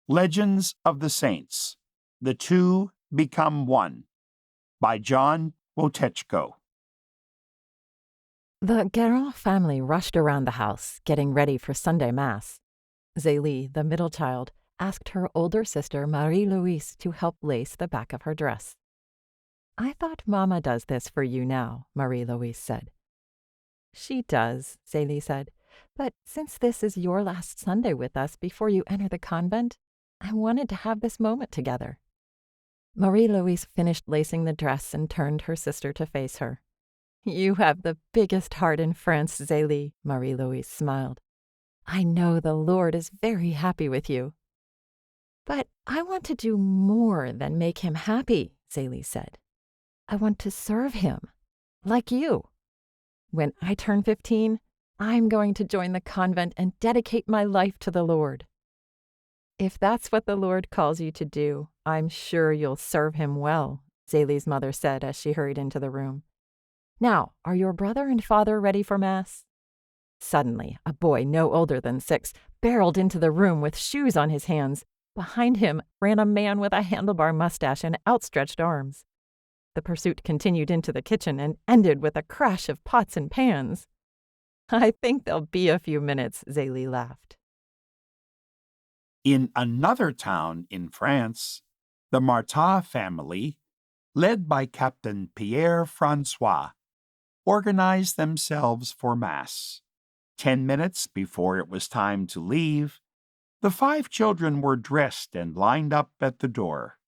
Legends of the Saints. The Two Become One by John Wojtechko. The Guérin family rushed around the house, getting ready for Sunday Mass. Zélie, the middle child, asked her older sister Marie-Louise to help lace the back of her dress. "I thought Mama does this for you now," Marie-Louise said. "She does," Zélie said, "but since this is your last Sunday with us before you enter the convent, I wanted to have this moment together." Marie-Louise finished lacing the dress and turned her sister to face her. "You have the biggest heart in France, Zélie," Marie-Louise smiled. "I know the Lord is very happy with you." "But I want to do more than make him happy," Zélie said. "I want to serve him, like you. When I turn 15, I'm going to join the convent and dedicate my life to the Lord." "If that's what the Lord calls you to do, I'm sure you'll serve him well," Zélie's mother said as she hurried into the room. "Now, are your brother and father ready for Mass?" Suddenly, a boy no older than 6 barreled into the room with shoes on his hands. Behind him ran a man with a handlebar mustache and outstretched arms. The pursuit continued into the kitchen and ended with a crash of pots and pans. "I think there'll be a few minutes," Zélie laughed. In another town in France, the Martin family, led by Captain Pierre-François, organized themselves for Mass. 10 minutes before it was time to leave, the 5 children were dressed and lined up at the door.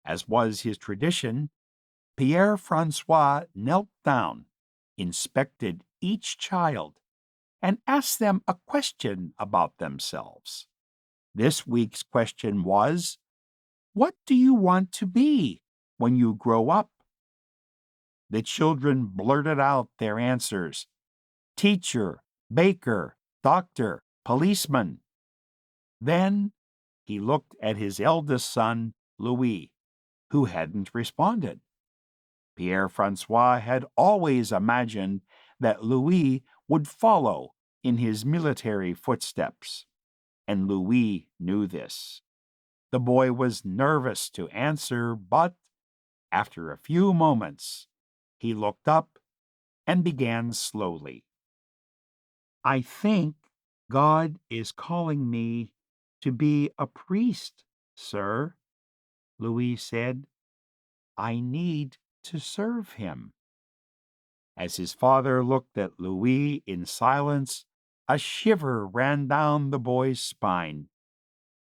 As was his tradition, Pierre-François knelt down, inspected each child, and asked them a question about themselves. This week's question was, "What do you want to be when you grow up?" The children blurted out their answers: teacher, baker, doctor, policeman. Then he looked at his eldest son, Louis, who hadn't responded. Pierre-François had always imagined that Louis would follow in his military footsteps, and Louis knew this. The boy was nervous to answer, but after a few moments, he looked up and began slowly. "I think God is calling me to be a priest, sir," Louis said. "I need to serve him." As his father looked at Louis in silence, a shiver ran down the boy's spine.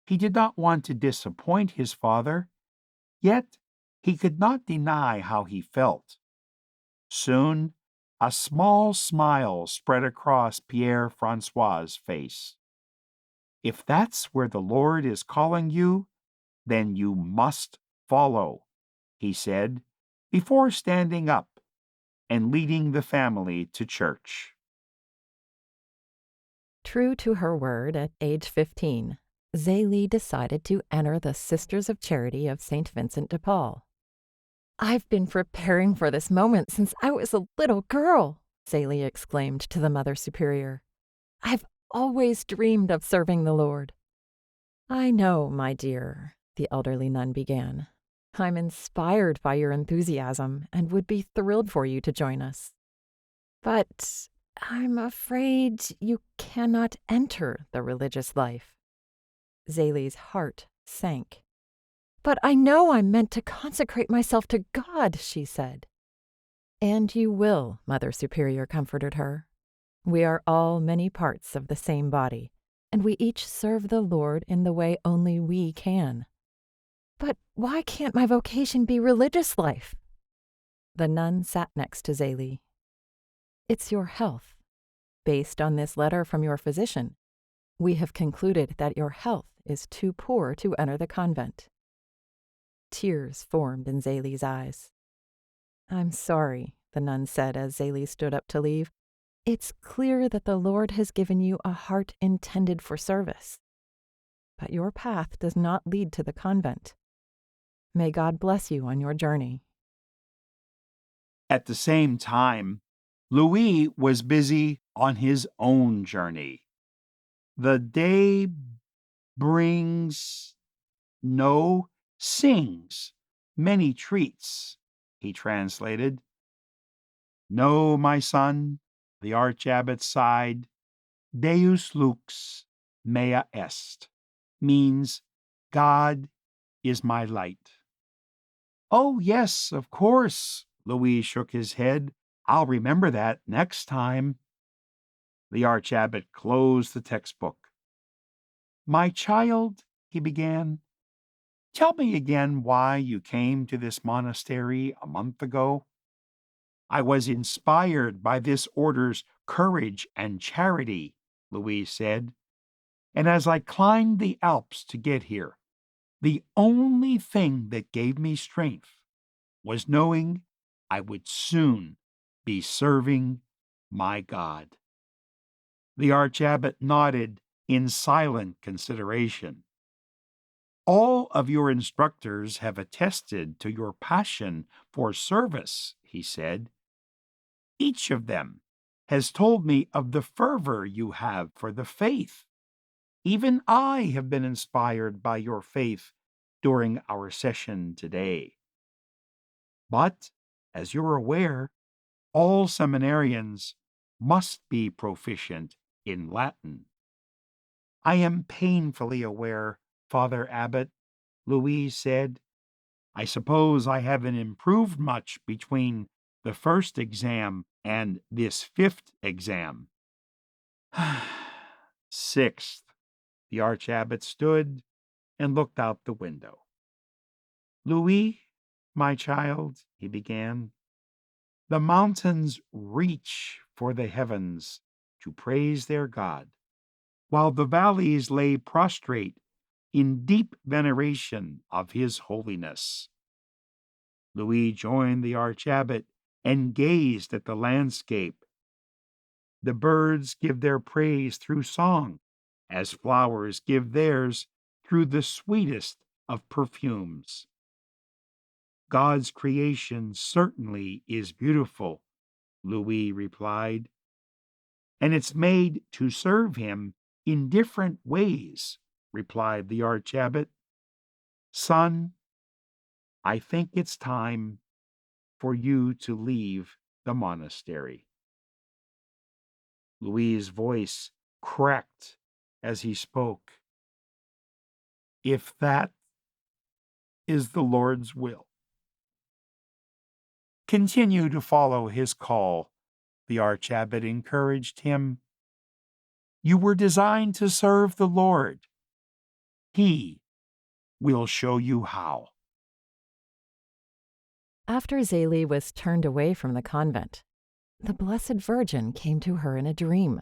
He did not want to disappoint his father, yet he could not deny how he felt. Soon, a small smile spread across Pierre-François' face. "If that's where the Lord is calling you, then you must follow," he said, before standing up and leading the family to church. True to her word, at age 15, Zélie decided to enter the Sisters of Charity of St. Vincent de Paul. "I've been preparing for this moment since I was a little girl," Zélie exclaimed to the Mother Superior. "I've always dreamed of serving the Lord." "I know, my dear," the elderly nun began. "I'm inspired by your enthusiasm and would be thrilled for you to join us. But I'm afraid you cannot enter the religious life." Zélie's heart sank. "But I know I'm meant to consecrate myself to God," she said. "And you will," Mother Superior comforted her. "We are all many parts of the same body, and we each serve the Lord in the way only we can." "But why can't my vocation be religious life?" The nun sat next to Zélie. "It's your health. Based on this letter from your physician, we have concluded that your health is too poor to enter the convent." Tears formed in Zélie's eyes. "I'm sorry," the nun said as Zélie stood up to leave. "It's clear that the Lord has given you a heart intended for service. But your path does not lead to the convent. May God bless you on your journey." At the same time, Louis was busy on his own journey. The day brings No sings many treats, he translated. No, my son, the archabbot sighed. Deus lux mea est means God is my light. Oh, yes, of course, Louis shook his head. I'll remember that next time. The archabbot closed the textbook. My child, he began, tell me again why you came to this monastery a month ago. I was inspired by this order's courage and charity, Louise said, and as I climbed the Alps to get here, the only thing that gave me strength was knowing I would soon be serving my God. The archabbot nodded in silent consideration. All of your instructors have attested to your passion for service, he said. Each of them has told me of the fervor you have for the faith. Even I have been inspired by your faith during our session today. But, as you're aware, all seminarians must be proficient in Latin. I am painfully aware, Father Abbot, Louise said. I suppose I haven't improved much between the first exam and this fifth exam. Sixth, the archabbot stood and looked out the window. Louis, my child, he began, the mountains reach for the heavens to praise their God, while the valleys lay prostrate in deep veneration of his holiness. Louis joined the archabbot and gazed at the landscape. The birds give their praise through song, as flowers give theirs through the sweetest of perfumes. God's creation certainly is beautiful, Louis replied, and it's made to serve him in different ways, replied the archabbot. Son, I think it's time for you to leave the monastery. Louis' voice cracked as he spoke. If that is the Lord's will. Continue to follow his call, the archabbot encouraged him. You were designed to serve the Lord. He will show you how. After Zélie was turned away from the convent, the Blessed Virgin came to her in a dream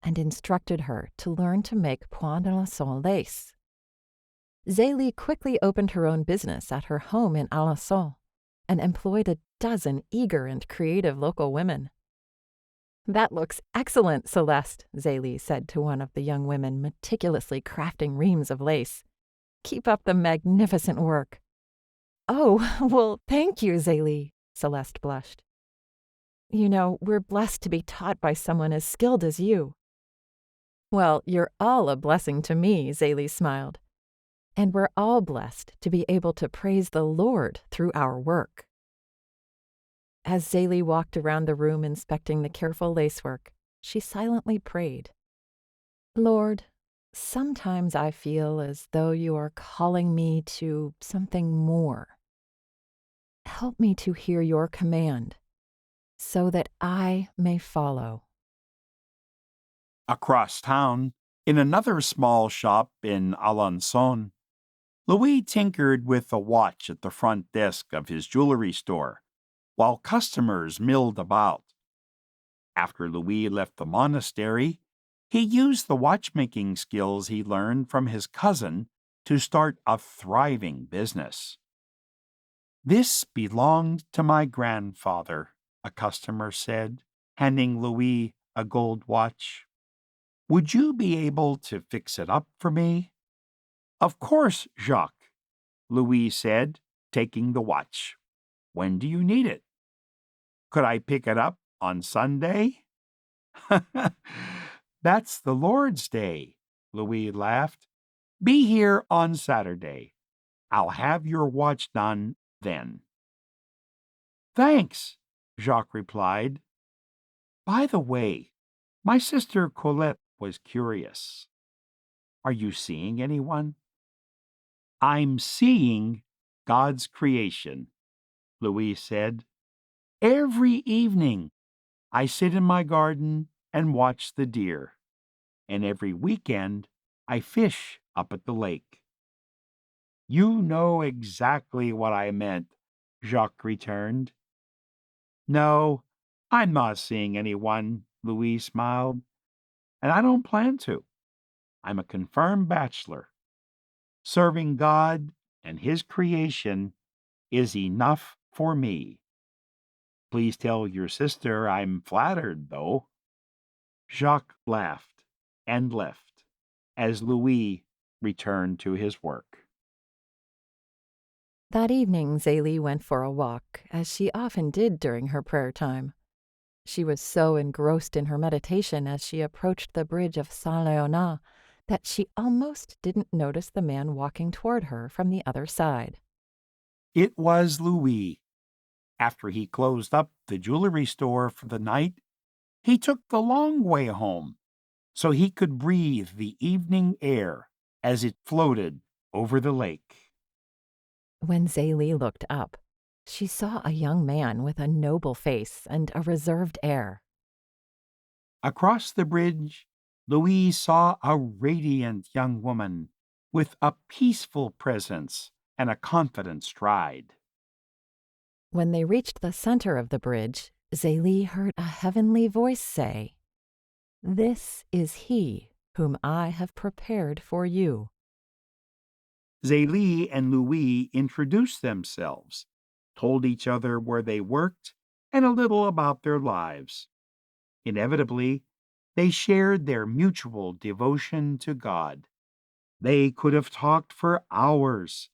and instructed her to learn to make point d'Alençon lace. Zélie quickly opened her own business at her home in Alençon and employed a dozen eager and creative local women. That looks excellent, Celeste, Zélie said to one of the young women meticulously crafting reams of lace. Keep up the magnificent work. Oh, well, thank you, Zélie, Celeste blushed. You know, we're blessed to be taught by someone as skilled as you. Well, you're all a blessing to me, Zélie smiled. And we're all blessed to be able to praise the Lord through our work. As Zélie walked around the room inspecting the careful lacework, she silently prayed. Lord, sometimes I feel as though you are calling me to something more. Help me to hear your command, so that I may follow. Across town, in another small shop in Alençon, Louis tinkered with a watch at the front desk of his jewelry store, while customers milled about. After Louis left the monastery, he used the watchmaking skills he learned from his cousin to start a thriving business. This belonged to my grandfather, a customer said, handing Louis a gold watch. Would you be able to fix it up for me? Of course, Jacques, Louis said, taking the watch. When do you need it? Could I pick it up on Sunday? That's the Lord's Day, Louis laughed. Be here on Saturday. I'll have your watch done then. Thanks, Jacques replied. By the way, my sister Colette was curious. Are you seeing anyone? I'm seeing God's creation, Louise said. Every evening, I sit in my garden and watch the deer, and every weekend, I fish up at the lake. You know exactly what I meant, Jacques returned. No, I'm not seeing anyone, Louise smiled, and I don't plan to. I'm a confirmed bachelor. Serving God and His creation is enough for me. Please tell your sister I'm flattered, though. Jacques laughed and left as Louis returned to his work. That evening, Zélie went for a walk, as she often did during her prayer time. She was so engrossed in her meditation as she approached the bridge of Saint-Léonard that she almost didn't notice the man walking toward her from the other side. It was Louis. After he closed up the jewelry store for the night, he took the long way home so he could breathe the evening air as it floated over the lake. When Zélie looked up, she saw a young man with a noble face and a reserved air. Across the bridge, Louise saw a radiant young woman with a peaceful presence and a confident stride. When they reached the center of the bridge, Zélie heard a heavenly voice say, "This is he whom I have prepared for you." Zélie and Louis introduced themselves, told each other where they worked, and a little about their lives. Inevitably, they shared their mutual devotion to God. They could have talked for hours,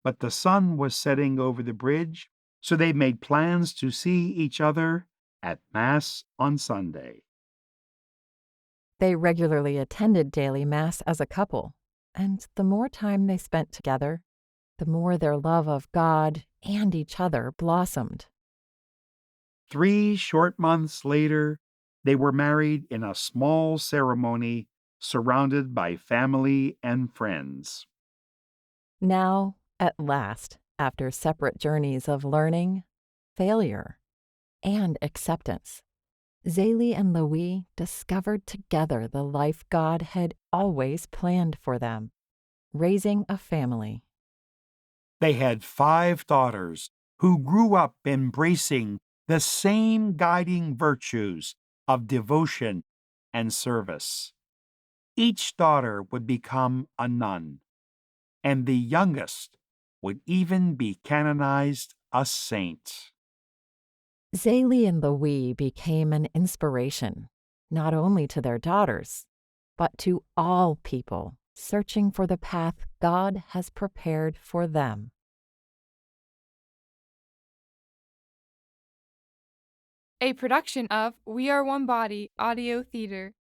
but the sun was setting over the bridge, so they made plans to see each other at Mass on Sunday. They regularly attended daily Mass as a couple, and the more time they spent together, the more their love of God and each other blossomed. 3 short months later, they were married in a small ceremony surrounded by family and friends. Now, at last, after separate journeys of learning, failure, and acceptance, Zélie and Louis discovered together the life God had always planned for them, raising a family. They had 5 daughters who grew up embracing the same guiding virtues of devotion and service. Each daughter would become a nun, and the youngest would even be canonized a saint. Zélie and Louis became an inspiration, not only to their daughters, but to all people searching for the path God has prepared for them. A production of We Are One Body Audio Theater.